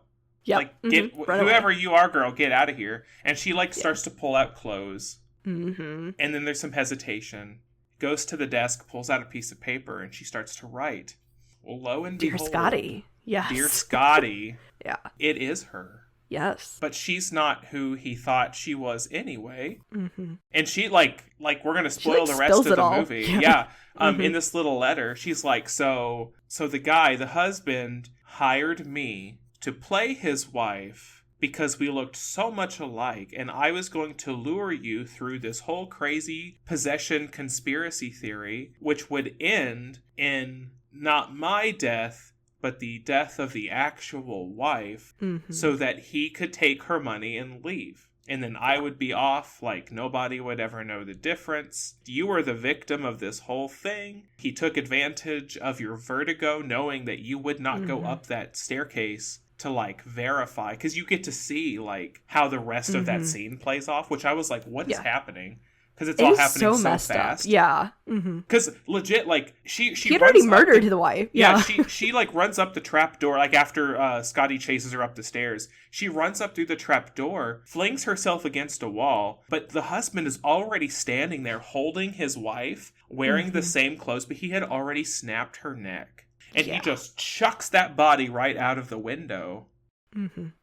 Yeah. Like, get whoever you are, girl, get out of here. And she like starts to pull out clothes. Mm-hmm. And then there's some hesitation. Goes to the desk, pulls out a piece of paper, and she starts to write. Well, lo and behold, Dear Scotty. Yes. Dear Scotty. Yeah. It is her. Yes. But she's not who he thought she was anyway. Mm-hmm. And she like we're gonna spoil the rest of the movie. Yeah. Mm-hmm. In this little letter, she's like, so the husband hired me to play his wife because we looked so much alike, and I was going to lure you through this whole crazy possession conspiracy theory, which would end in not my death, but the death of the actual wife, so that he could take her money and leave. And then I would be off, like nobody would ever know the difference. You were the victim of this whole thing. He took advantage of your vertigo, knowing that you would not go up that staircase to like verify. Because you get to see like how the rest of that scene plays off, which I was like, what is happening? Because it's all happening so fast. Up. Yeah. Because legit, like, she had already murdered the wife. Yeah, she like runs up the trap door, like after Scotty chases her up the stairs. She runs up through the trap door, flings herself against a wall, but the husband is already standing there holding his wife, wearing the same clothes, but he had already snapped her neck. And he just chucks that body right out of the window.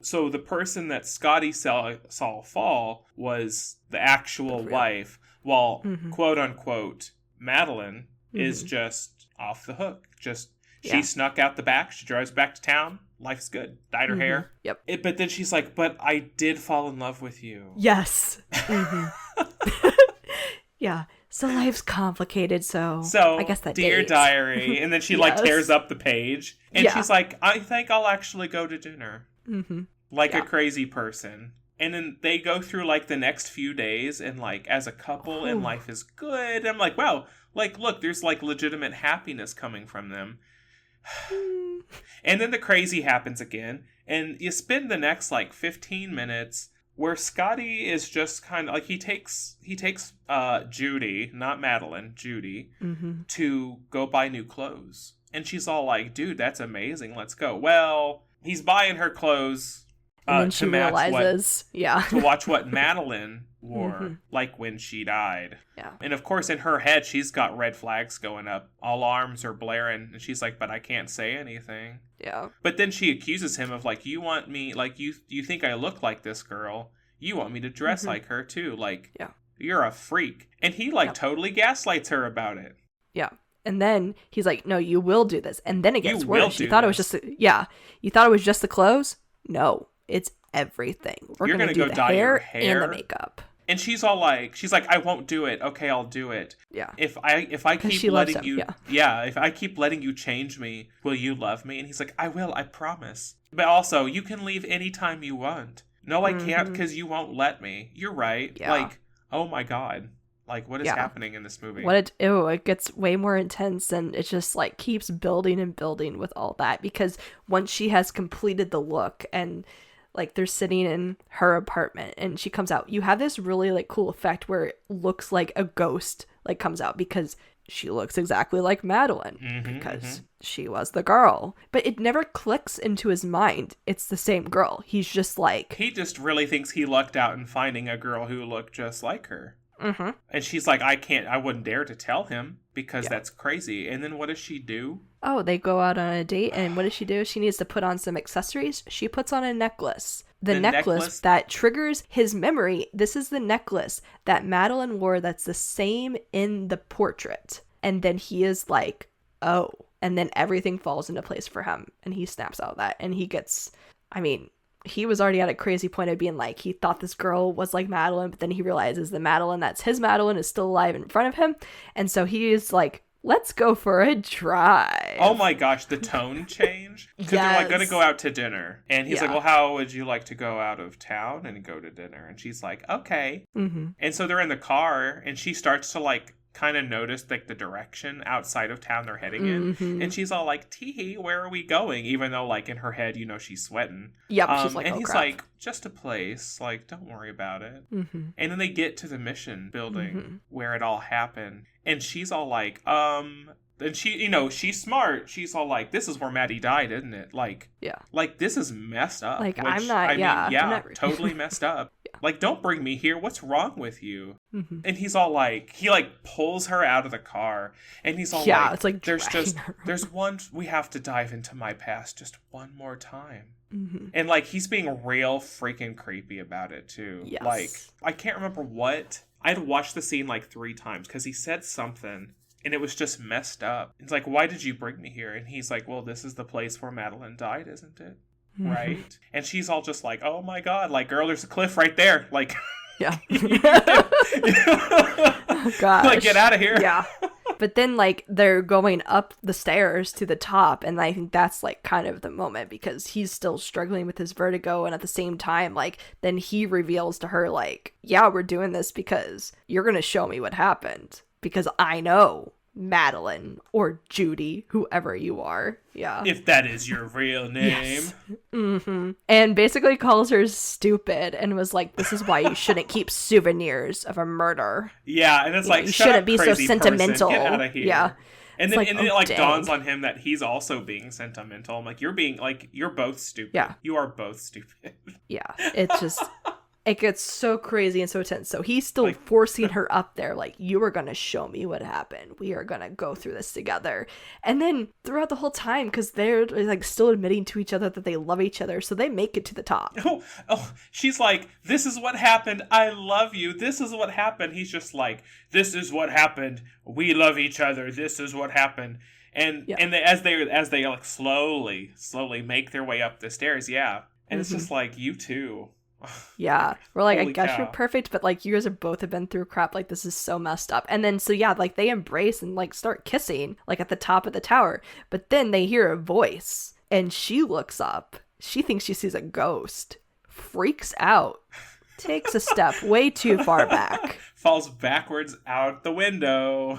So the person that Scotty saw fall was the actual wife, while quote unquote Madeline is just off the hook. She snuck out the back. She drives back to town. Life's good. Dyed her hair. Yep. But then she's like, but I did fall in love with you. Yes. Yeah. So life's complicated, so I guess that Dear Diary. And then she like tears up the page. And she's like, I think I'll actually go to dinner. Like a crazy person. And then they go through like the next few days and like as a couple and life is good. I'm like, wow, like look, there's like legitimate happiness coming from them. And then the crazy happens again. And you spend the next like 15 minutes where Scotty is just kind of like he takes Judy, not Madeline, Judy, to go buy new clothes. And she's all like, dude, that's amazing. Let's go. Well, he's buying her clothes and then she realizes, to watch what Madeline wore, like when she died. Yeah. And of course, in her head, she's got red flags going up. Alarms are blaring. And she's like, but I can't say anything. Yeah. But then she accuses him of like, you want me, like, you think I look like this girl. You want me to dress like her too. Like, you're a freak. And he like totally gaslights her about it. Yeah. And then he's like, no, you will do this. And then it gets worse. You thought it was just, you thought it was just the clothes? No, it's everything. We're going to do the hair and the makeup. And she's like, I won't do it. Okay, I'll do it. Yeah. If I keep letting you, if I keep letting you change me, will you love me? And he's like, I will, I promise. But also, you can leave anytime you want. No, I can't because you won't let me. You're right. Yeah. Like, oh my God. Like, what is happening in this movie? It gets way more intense, and it just, like, keeps building and building with all that, because once she has completed the look, and, like, they're sitting in her apartment, and she comes out, you have this really, like, cool effect where it looks like a ghost, like, comes out, because she looks exactly like Madeline, because she was the girl. But it never clicks into his mind it's the same girl. He's just, like... He just really thinks he lucked out in finding a girl who looked just like her. And she's like, I wouldn't dare to tell him because that's crazy. And then what does she do? Oh, they go out on a date, and what does she do? She needs to put on some accessories. She puts on a necklace. The necklace that triggers his memory. This is the necklace that Madeline wore that's the same in the portrait. And then he is like, oh. And then everything falls into place for him. And he snaps out of that. And he gets, he was already at a crazy point of being like, he thought this girl was like Madeline, but then he realizes the Madeline that's his Madeline is still alive in front of him. And so he is like let's go for a drive. Oh my gosh, the tone change. Because they're like going to go out to dinner. And he's like, well, how would you like to go out of town and go to dinner? And she's like, okay. Mm-hmm. And so they're in the car and she starts to like kind of notice like the direction outside of town they're heading in. And she's all like, tee, where are we going? Even though like in her head, you know, she's sweating. Yep, she's like, and he's crap. like, just a place. Like, don't worry about it. And then they get to the mission building where it all happened. And she's all like, and she, you know, she's smart. She's all like, this is where Maddie died, isn't it? Like, like, this is messed up. Like, which, I'm not, I mean, I'm not... totally messed up. Like, don't bring me here. What's wrong with you? And he's all like, he like pulls her out of the car. And he's all like, it's like there's one, we have to dive into my past just one more time. And like, he's being real freaking creepy about it too. Yes. Like, I can't remember what, I had watched the scene like 3 times because he said something. And it was just messed up. It's like, why did you bring me here? And he's like, well, this is the place where Madeline died, isn't it? Right? And she's all just like, oh my God. Like, girl, there's a cliff right there. Like, oh, gosh. Like, get out of here. Yeah. But then, like, they're going up the stairs to the top. And I think that's, like, kind of the moment because he's still struggling with his vertigo. And at the same time, like, then he reveals to her, like, yeah, we're doing this because you're going to show me what happened. Because I know Madeline or Judy, whoever you are. Yeah. If that is your real name. Yes. And basically calls her stupid and was like, this is why you shouldn't keep souvenirs of a murder. Yeah, and it's like, you shouldn't be so sentimental. Get out of here. Yeah. And then, and then it dawns on him that he's also being sentimental. I'm like, you're both stupid. Yeah. You are both stupid. Yeah. It's just... It gets so crazy and so tense. So he's still like, forcing her up there. Like, you are going to show me what happened. We are going to go through this together. And then throughout the whole time, because they're like still admitting to each other that they love each other. So they make it to the top. Oh, she's like, this is what happened. I love you. This is what happened. He's just like, this is what happened. We love each other. This is what happened. And as they like slowly make their way up the stairs. Yeah. And it's just like, you too. Yeah, we're like, Holy I guess cow. you're perfect, but like you guys have both been through crap. Like, this is so messed up. And then so like they embrace and like start kissing like at the top of the tower, but then they hear a voice and she looks up. She thinks she sees a ghost, freaks out, takes a step way too far back, falls backwards out the window.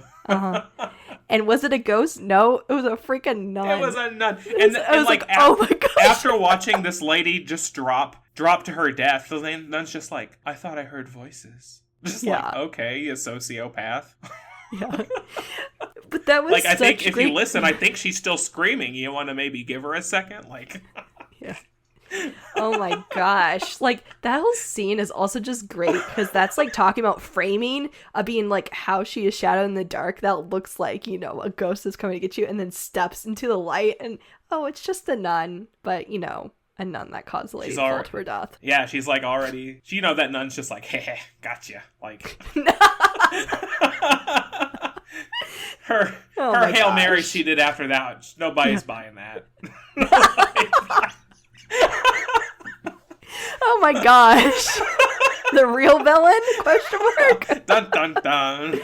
And was it a ghost? No, it was a freaking nun. It was a nun. And like, oh my gosh. After watching this lady just drop to her death, the nun's just like, I thought I heard voices. Just like, okay, you sociopath. Yeah. But that was like, I think if you listen, I think she's still screaming. You want to maybe give her a second? Like, yeah. Oh my gosh. Like, that whole scene is also just great because that's like talking about framing of being like how she is shadowed in the dark that looks like, you know, a ghost is coming to get you and then steps into the light and, oh, it's just a nun. But, you know, a nun that caused the lady to fall to her death. Yeah, she's like already, you know, that nun's just like, hey, gotcha. Like, her Hail Mary she did after that, nobody's buying that. Oh my gosh. The real villain? Question mark. Dun dun dun.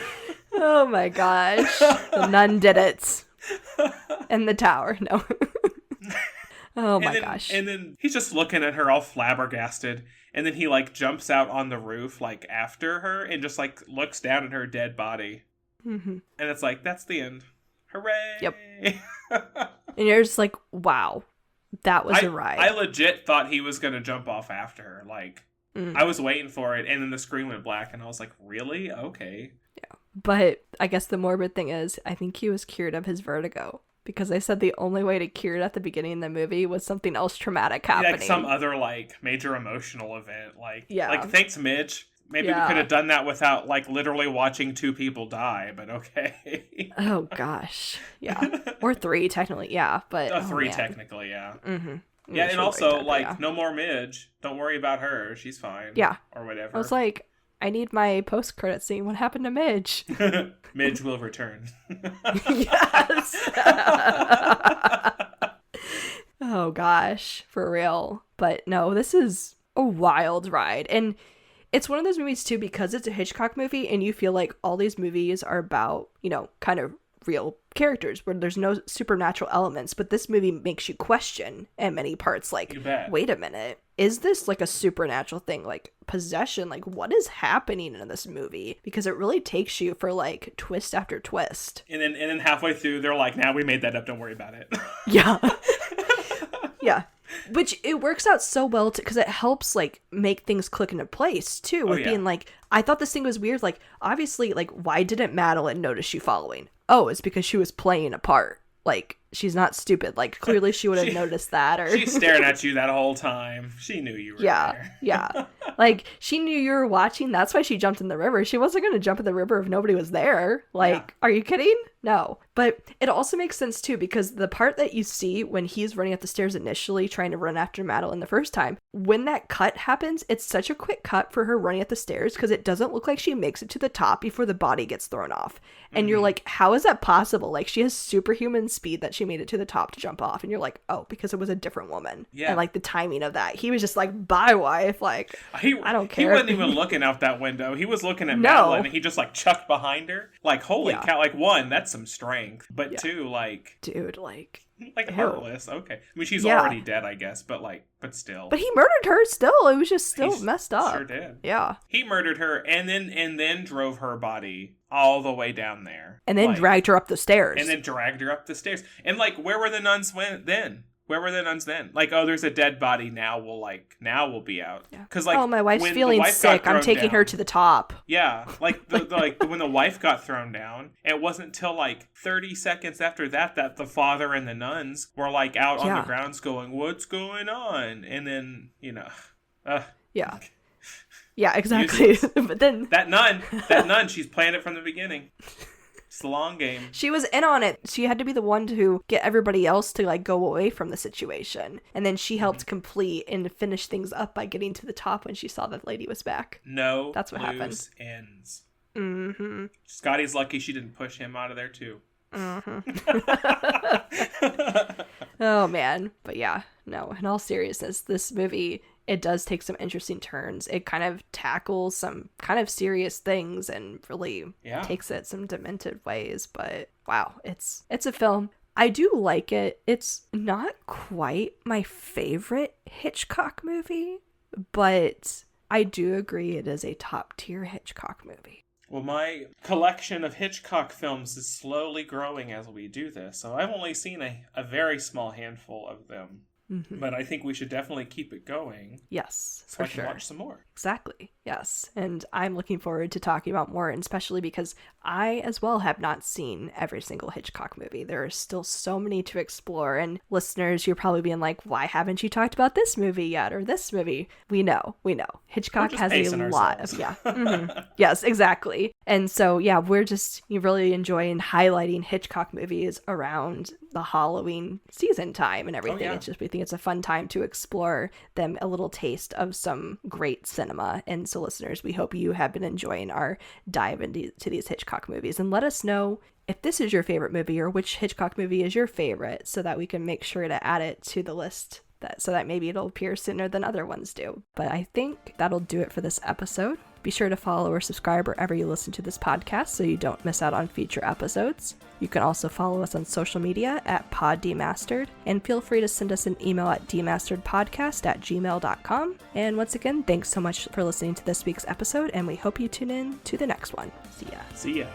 Oh my gosh. The nun did it. In the tower. No. Oh my gosh. And then he's just looking at her all flabbergasted. And then he like jumps out on the roof like after her and just like looks down at her dead body. And it's like, that's the end. Hooray. Yep. And you're just like, wow. That was a ride. I legit thought he was going to jump off after her. Like, I was waiting for it, and then the screen went black, and I was like, really? Okay. Yeah. But I guess the morbid thing is, I think he was cured of his vertigo. Because they said the only way to cure it at the beginning of the movie was something else traumatic happening. Like some other, like, major emotional event. Like, yeah. Like, thanks, Midge. Maybe we could have done that without, like, literally watching 2 people die, but okay. Oh, gosh. Yeah. Or 3, technically, yeah. But 3, technically, yeah. Mm-hmm. Yeah, and also, like, no more Midge. Don't worry about her. She's fine. Yeah. Or whatever. I was like, I need my post-credit scene. What happened to Midge? Midge will return. Yes! Oh, gosh. For real. But no, this is a wild ride. And it's one of those movies, too, because it's a Hitchcock movie and you feel like all these movies are about, you know, kind of real characters where there's no supernatural elements, but this movie makes you question in many parts, like, wait a minute, is this like a supernatural thing, like possession, like what is happening in this movie? Because it really takes you for like twist after twist. And then halfway through they're like, nah, we made that up, don't worry about it. Yeah. Yeah. Which it works out so well because it helps like make things click into place too, with being like, I thought this thing was weird, like obviously, like why didn't Madeline notice you following? Oh, it's because she was playing a part. Like, she's not stupid. Like, clearly she would have noticed that. Or she's staring at you that whole time. She knew you were there. Yeah. Like, she knew you were watching. That's why she jumped in the river. She wasn't going to jump in the river if nobody was there. Like, Are you kidding? No. But it also makes sense, too, because the part that you see when he's running up the stairs initially, trying to run after Madeline the first time, when that cut happens, it's such a quick cut for her running up the stairs because it doesn't look like she makes it to the top before the body gets thrown off. And you're like, how is that possible? Like, she has superhuman speed that she made it to the top to jump off. And you're like, oh, because it was a different woman. Yeah. And like the timing of that. He was just like, bye, wife. Like, I don't care. He wasn't even looking out that window. He was looking at Madeline, and he just like chucked behind her. Like, holy cow. Like, one, that's some strength. But two, like... Dude, like heartless. Okay. I mean, she's already dead, I guess, but still. But he murdered her still. It was just still messed up. Sure did. Yeah. He murdered her and then drove her body all the way down there. And then dragged her up the stairs. And like, where were the nuns then? Where were the nuns then? Like, oh, there's a dead body. Now we'll be out. Because like, oh, my wife's feeling sick. I'm taking her to the top. Yeah, like when the wife got thrown down, it wasn't until like 30 seconds after that the father and the nuns were like out on the grounds going, "What's going on?" And then yeah, exactly. But then that nun, she's playing it from the beginning. It's the long game. She was in on it. She had to be the one to get everybody else to like go away from the situation. And then she helped complete and finish things up by getting to the top when she saw that lady was back. No, that's what happened. Ends. Mm-hmm. Scotty's lucky she didn't push him out of there too. Mm-hmm. Oh man. But yeah, no, in all seriousness, this movie, it does take some interesting turns. It kind of tackles some kind of serious things and really takes it some demented ways. But wow, it's a film. I do like it. It's not quite my favorite Hitchcock movie, but I do agree it is a top tier Hitchcock movie. Well, my collection of Hitchcock films is slowly growing as we do this, so I've only seen a very small handful of them. Mm-hmm. But I think we should definitely keep it going. Yes, so I can watch some more. Exactly. Yes. And I'm looking forward to talking about more, and especially because I as well have not seen every single Hitchcock movie. There are still so many to explore. And listeners, you're probably being like, why haven't you talked about this movie yet? Or this movie? We know. Hitchcock has a lot of, Mm-hmm. Yes, exactly. And so, we're just really enjoying highlighting Hitchcock movies around the Halloween season time and everything. It's just, we think it's a fun time to explore them, a little taste of some great cinema. And so listeners, we hope you have been enjoying our dive into these Hitchcock movies, and let us know if this is your favorite movie or which Hitchcock movie is your favorite, so that we can make sure to add it to the list, so that maybe it'll appear sooner than other ones do. But I think that'll do it for this episode. Be sure to follow or subscribe wherever you listen to this podcast so you don't miss out on future episodes. You can also follow us on social media at PodDemastered, and feel free to send us an email at demasteredpodcast@gmail.com. And once again, thanks so much for listening to this week's episode, and we hope you tune in to the next one. See ya. See ya.